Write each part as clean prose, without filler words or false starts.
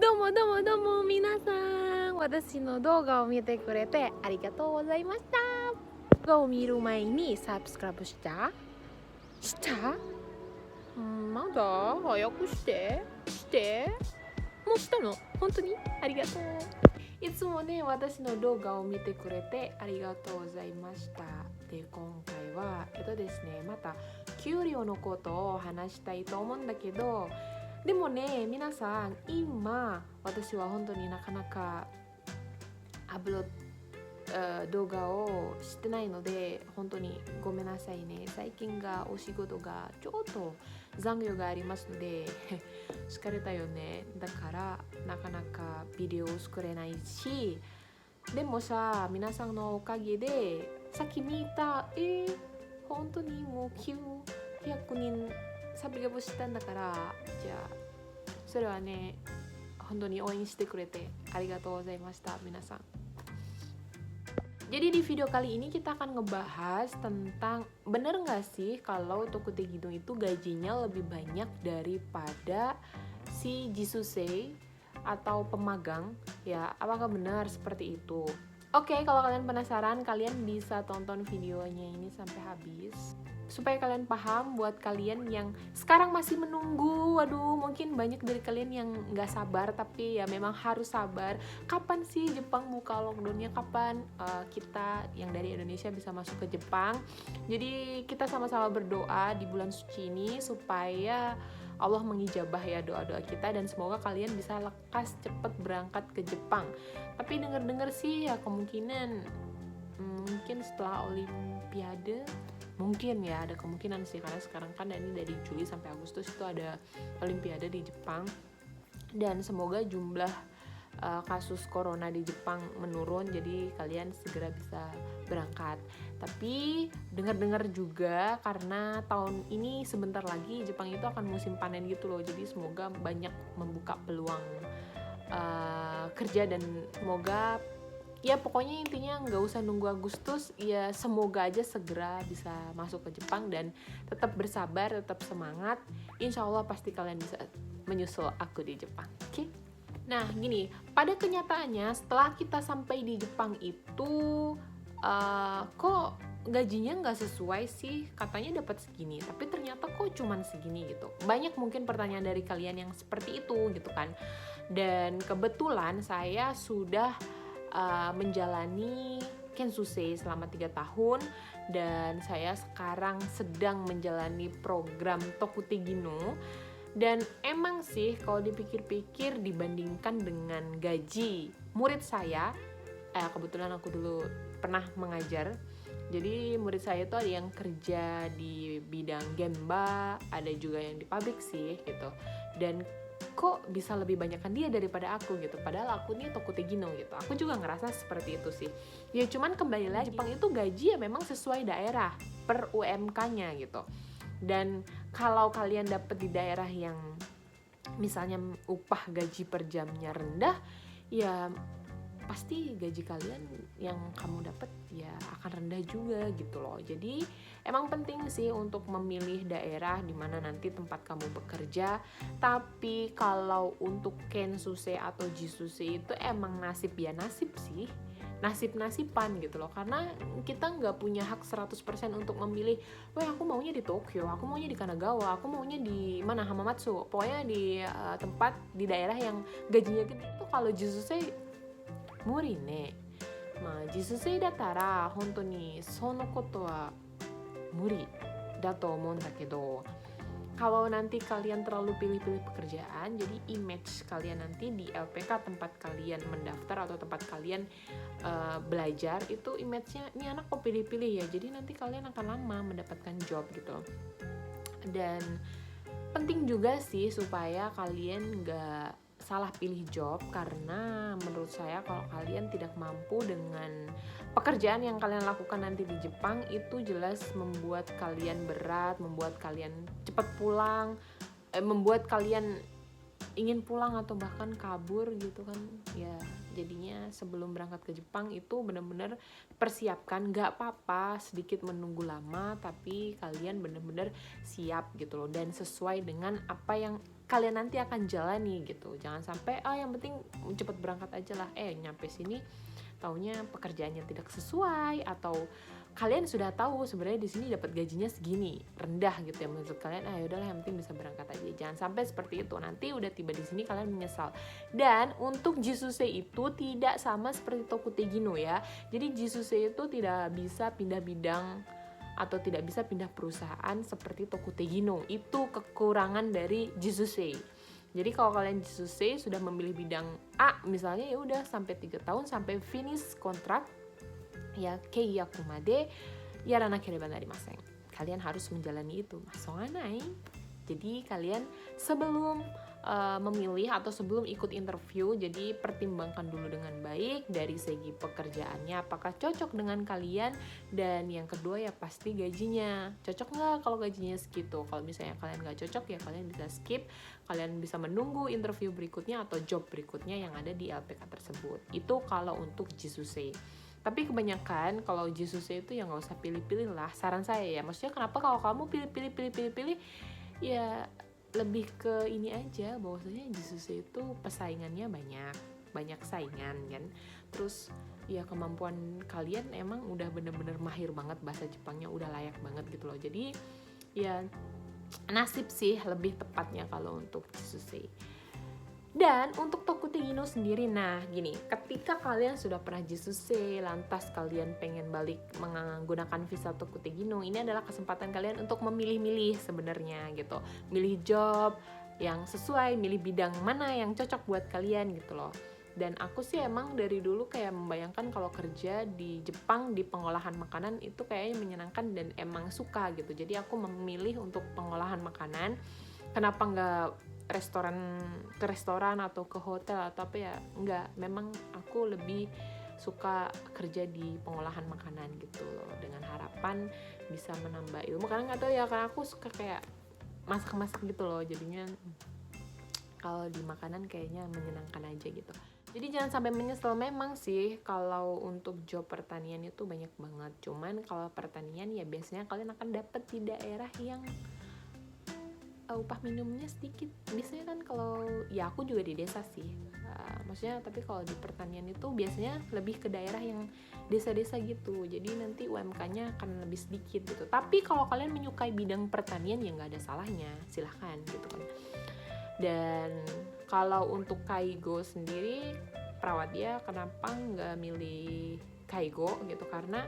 どうもどうもどうも皆さん、私の動画を見てくれてありがとうございました。動画を見る前にサブスクライブしたまだ早くしてもうしたの本当にありがとう。いつもね、私の動画を見てくれてありがとうございました。で、今回はですね、また給料のことを話したいと思うんだけど、でもね、皆さん、今私は本当になかなかアップロード動画をしてないので本当にごめんなさいね。最近がお仕事がちょっと残業がありますので疲れたよね。だからなかなかビデオを作れないし、でもさ、皆さんのおかげでさっき見た本当にもう900人サブスクライブしたんだから、じゃあそれはね、本当に応援してくれてありがとうございました皆さん。Jadi di video kali ini kita akan ngebahas tentang bener nggak sih kalau Tokute Ginung itu gajinya lebih banyak daripada si Jisuse atau pemagang, ya apakah benar seperti itu? Oke, kalau kalian penasaran, kalian bisa tonton videonya ini sampai habis supaya kalian paham. Buat kalian yang sekarang masih menunggu, waduh, mungkin banyak dari kalian yang nggak sabar, tapi ya memang harus sabar. Kapan sih Jepang buka lockdownnya? Kapan kita yang dari Indonesia bisa masuk ke Jepang? Jadi kita sama-sama berdoa di bulan suci ini supaya Allah mengijabah ya doa-doa kita, dan semoga kalian bisa lekas cepet berangkat ke Jepang. Tapi denger-denger sih ya kemungkinan mungkin setelah Olimpiade, mungkin ya ada kemungkinan sih, karena sekarang kan ini dari Juli sampai Agustus itu ada Olimpiade di Jepang, dan semoga jumlah kasus corona di Jepang menurun, jadi kalian segera bisa berangkat. Tapi dengar-dengar juga karena tahun ini sebentar lagi Jepang itu akan musim panen gitu loh, jadi semoga banyak membuka peluang kerja, dan semoga ya pokoknya intinya nggak usah nunggu Agustus, ya semoga aja segera bisa masuk ke Jepang dan tetap bersabar, tetap semangat. Insya Allah pasti kalian bisa menyusul aku di Jepang. Oke? Nah gini, pada kenyataannya setelah kita sampai di Jepang itu kok gajinya nggak sesuai sih, katanya dapat segini tapi ternyata kok cuman segini gitu. Banyak mungkin pertanyaan dari kalian yang seperti itu gitu kan. Dan kebetulan saya sudah menjalani Kensuse selama 3 tahun, dan saya sekarang sedang menjalani program Tokute Ginung. Dan emang sih kalau dipikir-pikir dibandingkan dengan gaji murid saya, kebetulan aku dulu pernah mengajar, jadi murid saya itu ada yang kerja di bidang gemba, ada juga yang di pabrik sih gitu. Dan kok bisa lebih banyakkan dia daripada aku gitu, padahal aku nih Tokute Ginung gitu. Aku juga ngerasa seperti itu sih. Ya cuman kembali lagi, Jepang itu gaji ya memang sesuai daerah per UMK-nya gitu. Dan kalau kalian dapet di daerah yang misalnya upah gaji per jamnya rendah, ya pasti gaji kalian yang kamu dapat ya akan rendah juga gitu loh. Jadi emang penting sih untuk memilih daerah di mana nanti tempat kamu bekerja. Tapi kalau untuk Kensuse atau Jisuse itu emang nasib ya nasib sih, nasib-nasiban gitu loh. Karena kita nggak punya hak 100% untuk memilih, wah aku maunya di Tokyo, aku maunya di Kanagawa, aku maunya di mana, Hamamatsu, pokoknya di tempat di daerah yang gajinya gede. Itu kalau Jisuse 無理ね。まあ自主性だったら本当にそのことは無理だと思うんだけど、kalau nanti kalian terlalu pilih-pilih pekerjaan, jadi image kalian nanti di LPK tempat kalian mendaftar atau tempat kalian belajar itu image-nya ini anak kok pilih-pilih ya, jadi nanti kalian akan lama mendapatkan job gitu. Dan penting juga sih supaya kalian nggak salah pilih job, karena menurut saya kalau kalian tidak mampu dengan pekerjaan yang kalian lakukan nanti di Jepang, itu jelas membuat kalian berat, membuat kalian cepat pulang, membuat kalian ingin pulang atau bahkan kabur gitu kan ya. Jadinya sebelum berangkat ke Jepang itu benar-benar persiapkan, gak apa-apa sedikit menunggu lama, tapi kalian benar-benar siap gitu loh, dan sesuai dengan apa yang kalian nanti akan jalani gitu. Jangan sampai yang penting cepat berangkat aja lah, nyampe sini taunya pekerjaannya tidak sesuai, atau kalian sudah tahu sebenarnya di sini dapat gajinya segini, rendah gitu ya menurut kalian, yaudahlah yang penting bisa berangkat aja. Jangan sampai seperti itu, nanti udah tiba di sini kalian menyesal. Dan untuk Jisuse itu tidak sama seperti Tokutegino ya. Jadi Jisuse itu tidak bisa pindah bidang atau tidak bisa pindah perusahaan seperti Tokutegino. Itu kekurangan dari Jisuse. Jadi kalau kalian Jisuse sudah memilih bidang A misalnya, ya udah sampai 3 tahun sampai finish kontrak ya, keiyaku made yaranakereba narimasen. Kalian harus menjalani itu. Masonganai. Jadi kalian sebelum memilih atau sebelum ikut interview, jadi pertimbangkan dulu dengan baik dari segi pekerjaannya apakah cocok dengan kalian, dan yang kedua ya pasti gajinya cocok nggak. Kalau gajinya segitu, kalau misalnya kalian nggak cocok ya kalian bisa skip, kalian bisa menunggu interview berikutnya atau job berikutnya yang ada di LPK tersebut. Itu kalau untuk Jisuse. Tapi kebanyakan kalau Jisuse itu ya nggak usah pilih-pilih lah, saran saya ya. Maksudnya kenapa kalau kamu pilih ya lebih ke ini aja, bahwasanya Jisuse itu persaingannya banyak saingan kan. Terus ya kemampuan kalian emang udah bener-bener mahir banget, bahasa Jepangnya udah layak banget gitu loh. Jadi ya nasib sih lebih tepatnya kalau untuk Jisuse. Dan untuk Tokutegino sendiri, nah gini, ketika kalian sudah pernah Jisuse, lantas kalian pengen balik menggunakan visa Tokutegino, ini adalah kesempatan kalian untuk memilih-milih sebenarnya gitu. Milih job yang sesuai, milih bidang mana yang cocok buat kalian gitu loh. Dan aku sih emang dari dulu kayak membayangkan kalau kerja di Jepang di pengolahan makanan itu kayaknya menyenangkan dan emang suka gitu. Jadi aku memilih untuk pengolahan makanan. Kenapa nggak ke restoran atau ke hotel atau apa ya, enggak, memang aku lebih suka kerja di pengolahan makanan gitu loh, dengan harapan bisa menambah ilmu, karena nggak tahu ya, karena aku suka kayak masak-masak gitu loh, jadinya kalau di makanan kayaknya menyenangkan aja gitu. Jadi jangan sampai menyesal. Memang sih kalau untuk job pertanian itu banyak banget, cuman kalau pertanian ya biasanya kalian akan dapet di daerah yang upah minimumnya sedikit. Biasanya kan kalau ya aku juga di desa sih, maksudnya tapi kalau di pertanian itu biasanya lebih ke daerah yang desa-desa gitu, jadi nanti UMK-nya akan lebih sedikit gitu. Tapi kalau kalian menyukai bidang pertanian ya nggak ada salahnya, silahkan gitu kan. Dan kalau untuk Kaigo sendiri, perawat dia kenapa nggak milih Kaigo gitu, karena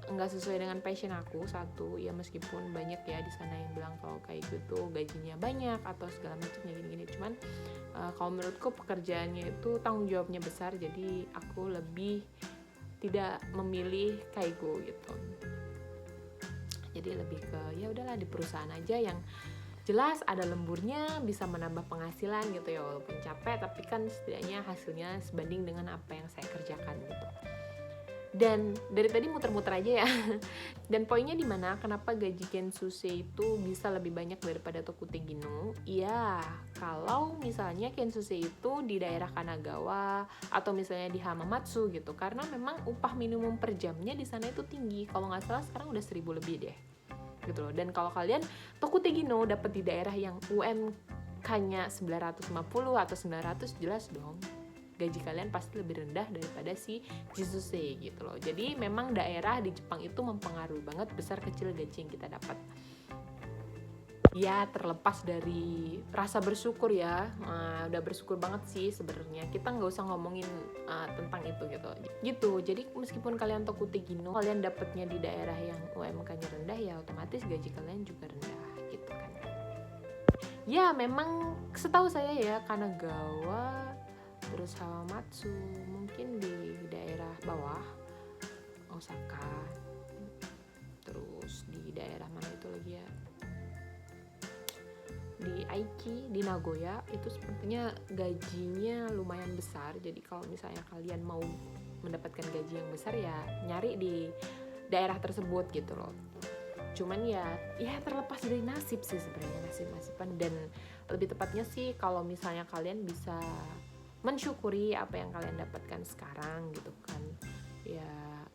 nggak sesuai dengan passion aku. Satu ya, meskipun banyak ya di sana yang bilang kalau kayak gitu gajinya banyak atau segala macamnya gini-gini, cuman kalau menurutku pekerjaannya itu tanggung jawabnya besar, jadi aku lebih tidak memilih Kaigo gitu. Jadi lebih ke ya udahlah di perusahaan aja yang jelas ada lemburnya, bisa menambah penghasilan gitu ya, walaupun capek tapi kan setidaknya hasilnya sebanding dengan apa yang saya kerjakan gitu. Dan dari tadi muter-muter aja ya. Dan poinnya di mana? Kenapa gaji Kensuse itu bisa lebih banyak daripada Tokutegino? Ya, kalau misalnya Kensuse itu di daerah Kanagawa atau misalnya di Hamamatsu gitu, karena memang upah minimum per jamnya di sana itu tinggi. Kalau nggak salah sekarang udah 1.000 lebih deh, gitu loh. Dan kalau kalian Tokutegino dapat di daerah yang UMK-nya 950 atau 900, jelas dong gaji kalian pasti lebih rendah daripada si Jisuse gitu loh. Jadi memang daerah di Jepang itu mempengaruhi banget besar kecil gaji yang kita dapat. Ya terlepas dari rasa bersyukur ya, udah bersyukur banget sih sebenarnya. Kita nggak usah ngomongin tentang itu gitu. Jadi meskipun kalian Tokutegino, kalian dapatnya di daerah yang UMK-nya rendah, ya otomatis gaji kalian juga rendah gitu kan. Ya memang setahu saya ya Kanagawa terus Hamamatsu, mungkin di daerah bawah Osaka, terus di daerah mana itu lagi ya, di Aichi, di Nagoya, itu sepertinya gajinya lumayan besar. Jadi kalau misalnya kalian mau mendapatkan gaji yang besar ya nyari di daerah tersebut gitu loh. Cuman ya terlepas dari nasib sih sebenarnya, nasib-nasiban. Dan lebih tepatnya sih kalau misalnya kalian bisa mensyukuri apa yang kalian dapatkan sekarang gitu kan, ya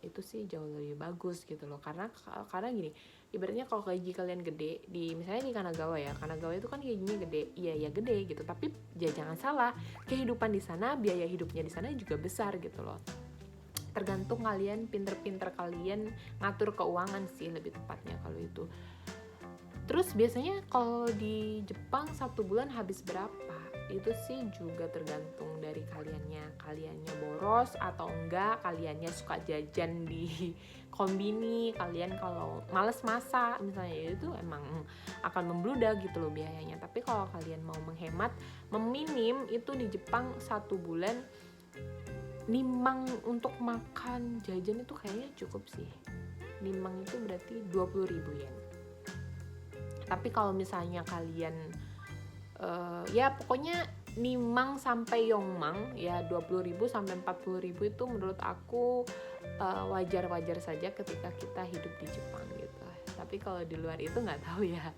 itu sih jauh lebih bagus gitu loh. Karena gini, ibaratnya kalau gaji kalian gede di misalnya di Kanagawa ya, Kanagawa itu kan gajinya gede, iya gede gitu, tapi ya jangan salah, kehidupan di sana, biaya hidupnya di sana juga besar gitu loh. Tergantung kalian pinter-pinter kalian ngatur keuangan sih lebih tepatnya kalau itu. Terus biasanya kalau di Jepang 1 bulan habis berapa? Itu sih juga tergantung dari kaliannya boros atau enggak, kaliannya suka jajan di kombini, kalian kalau males masak misalnya, itu emang akan membludak gitu loh biayanya. Tapi kalau kalian mau menghemat, meminim itu di Jepang 1 bulan nimang untuk makan jajan itu kayaknya cukup sih. Nimang itu berarti 20.000 yen. Tapi kalau misalnya kalian ya pokoknya nimang sampai yongmang ya 20.000 sampai 40.000 itu menurut aku wajar-wajar saja ketika kita hidup di Jepang gitu. Tapi kalau di luar itu nggak tahu ya.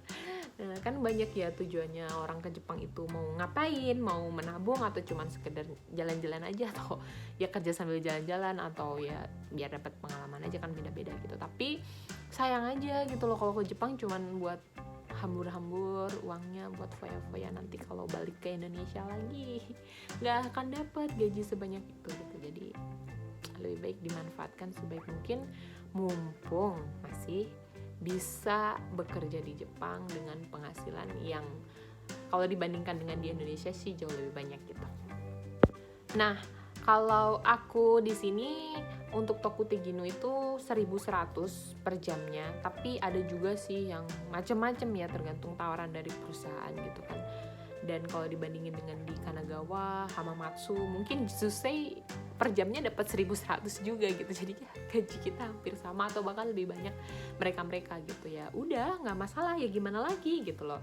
Nah, kan banyak ya tujuannya orang ke Jepang itu mau ngapain, mau menabung atau cuman sekedar jalan-jalan aja, atau ya kerja sambil jalan-jalan, atau ya biar dapat pengalaman aja, kan beda-beda gitu. Tapi sayang aja gitu loh kalau ke Jepang cuman buat hambur-hambur uangnya buat foya-foya, nanti kalau balik ke Indonesia lagi nggak akan dapat gaji sebanyak itu gitu. Jadi lebih baik dimanfaatkan sebaik mungkin mumpung masih bisa bekerja di Jepang dengan penghasilan yang kalau dibandingkan dengan di Indonesia sih jauh lebih banyak gitu. Nah, kalau aku di sini untuk Tokutegi-no itu 1.100 per jamnya, tapi ada juga sih yang macam-macam ya, tergantung tawaran dari perusahaan gitu kan. Dan kalau dibandingin dengan di Kanagawa, Hamamatsu, mungkin Jusei per jamnya dapat 1.100 juga gitu. Jadi ya gaji kita hampir sama atau bahkan lebih banyak mereka gitu ya. Udah nggak masalah ya, gimana lagi gitu loh.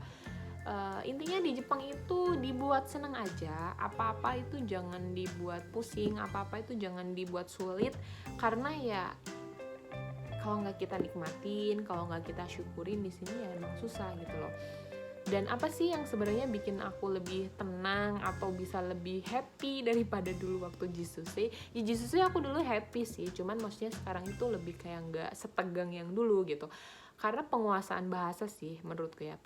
Intinya di Jepang itu dibuat seneng aja, apa-apa itu jangan dibuat pusing, apa-apa itu jangan dibuat sulit, karena ya kalau nggak kita nikmatin, kalau nggak kita syukurin di sini ya emang susah gitu loh. Dan apa sih yang sebenarnya bikin aku lebih tenang atau bisa lebih happy daripada dulu waktu Jisuse? Ya Jisuse aku dulu happy sih, cuman maksudnya sekarang itu lebih kayak nggak setegang yang dulu gitu. Karena penguasaan bahasa sih menurutku ya,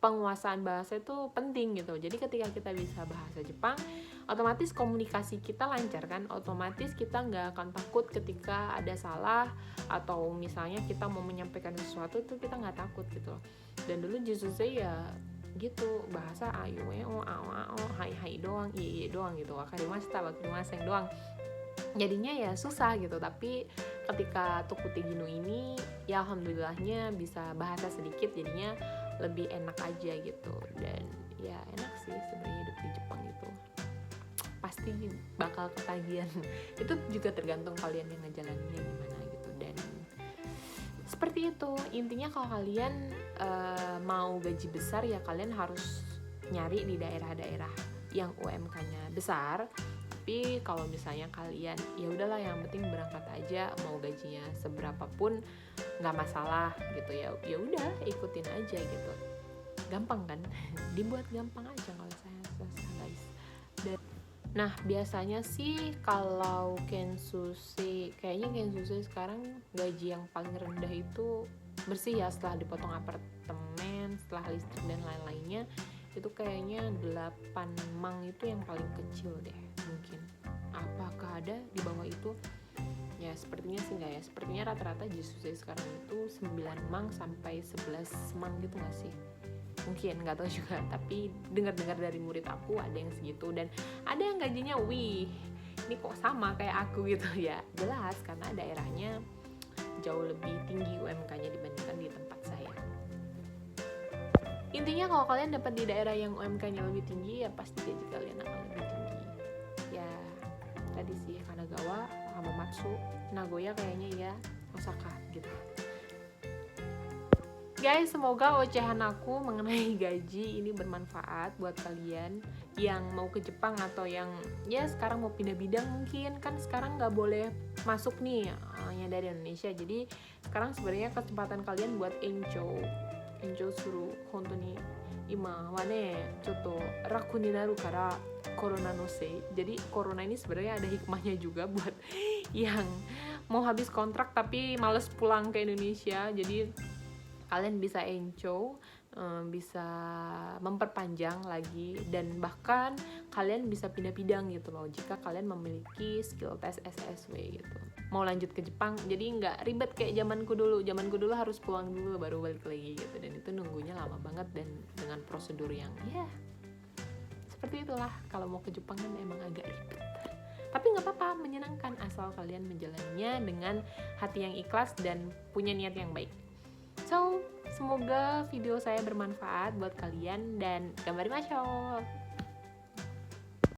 penguasaan bahasa itu penting gitu. Jadi ketika kita bisa bahasa Jepang, otomatis komunikasi kita lancar kan, otomatis kita nggak akan takut ketika ada salah, atau misalnya kita mau menyampaikan sesuatu itu kita nggak takut gitu. Dan dulu Jisuse ya gitu, bahasa ayo hai doang, iya doang gitu, wakarimashita wakarimasen doang. Jadinya ya susah gitu. Tapi ketika Tokutegi-no ini ya alhamdulillahnya bisa bahasa sedikit, jadinya lebih enak aja gitu. Dan ya enak sih sebenarnya hidup di Jepang itu, pasti bakal ketagihan. Itu juga tergantung kalian yang ngejalaninnya gimana gitu. Dan seperti itu intinya, kalau kalian mau gaji besar ya kalian harus nyari di daerah-daerah yang UMK-nya besar. Tapi kalau misalnya kalian ya udahlah yang penting berangkat aja, mau gajinya seberapa pun nggak masalah gitu ya, ya udah ikutin aja gitu, gampang kan. Dibuat gampang aja kalau saya rasa guys. Nah biasanya sih kalau Kensuse, kayaknya Kensuse sekarang gaji yang paling rendah itu bersih ya, setelah dipotong apartemen, setelah listrik dan lain-lainnya, itu kayaknya 8 mang itu yang paling kecil deh mungkin. Apakah ada di bawah itu? Ya sepertinya sih enggak ya. Sepertinya rata-rata Jisuse sekarang itu 9 mang sampai 11 mang gitu gak sih? Mungkin, gak tahu juga. Tapi dengar-dengar dari murid aku ada yang segitu, dan ada yang gajinya wih ini kok sama kayak aku gitu ya. Jelas karena daerahnya jauh lebih tinggi UMK-nya dibandingkan di tempat saya. Intinya kalau kalian dapat di daerah yang UMK-nya lebih tinggi ya pasti gaji kalian akan lebih tinggi. Ya tadi sih Kanagawa, Hamamatsu, Nagoya kayaknya ya, Osaka gitu. Guys, semoga ocehan aku mengenai gaji ini bermanfaat buat kalian yang mau ke Jepang atau yang ya sekarang mau pindah bidang. Mungkin kan sekarang nggak boleh masuk nih yang dari Indonesia, jadi sekarang sebenarnya kesempatan kalian buat enjoy suru, hontou ni ima wa ne chotto raku ni naru kara corona no say. Jadi corona ini sebenarnya ada hikmahnya juga buat yang mau habis kontrak tapi males pulang ke Indonesia. Jadi kalian bisa enco, bisa memperpanjang lagi, dan bahkan kalian bisa pindah bidang gitu loh jika kalian memiliki skill test SSW gitu. Mau lanjut ke Jepang, jadi nggak ribet kayak zamanku dulu harus pulang dulu baru balik lagi gitu, dan itu nunggunya lama banget dan dengan prosedur yang ya seperti itulah. Kalau mau ke Jepang kan emang agak ribet, tapi nggak apa-apa, menyenangkan asal kalian menjalaninya dengan hati yang ikhlas dan punya niat yang baik. So, semoga video saya bermanfaat buat kalian dan gambar masyo.